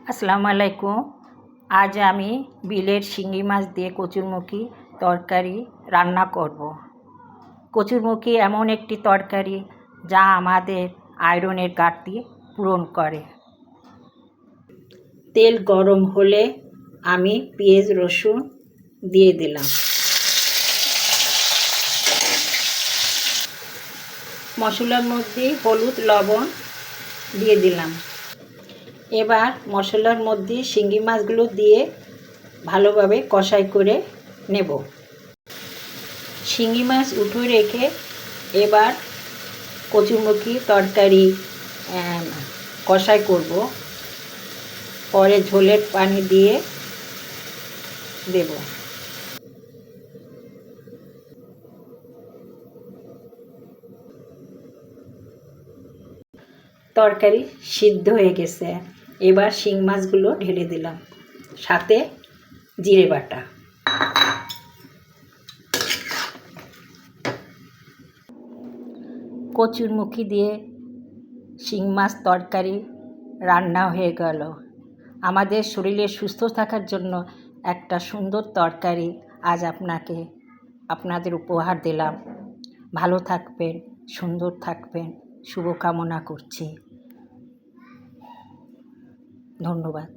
আসসালামু আলাইকুম। আজ আমি বিলের শিঙি মাছ দিয়ে কচুরমুখী তরকারি রান্না করব। কচুরমুখী এমন একটি তরকারি যা আমাদের আয়রনের ঘাটতি পূরণ করে। তেল গরম হলে আমি পেঁয়াজ রসুন দিয়ে দিলাম। মশলার মধ্যে হলুদ লবণ দিয়ে দিলাম। এবার মশলার মধ্যে শিঙি মাছগুলো দিয়ে ভালোভাবে কষাই করে নেব। শিঙি মাছ উঠে রেখে এবার কচুরমুখী তরকারি কষাই করব। পরে ঝোলের পানি দিয়ে দেব। তরকারি সিদ্ধ হয়ে গেছে। এবার শিং মাছগুলো ঢেলে দিলাম, সাথে জিরে বাটা। কচুরমুখী দিয়ে শিং মাছ তরকারি রান্না হয়ে গেল। আমাদের শরীরে সুস্থ থাকার জন্য একটা সুন্দর তরকারি আজ আপনাদের উপহার দিলাম। ভালো থাকবেন, সুন্দর থাকবেন, শুভকামনা করছি। ধন্যবাদ।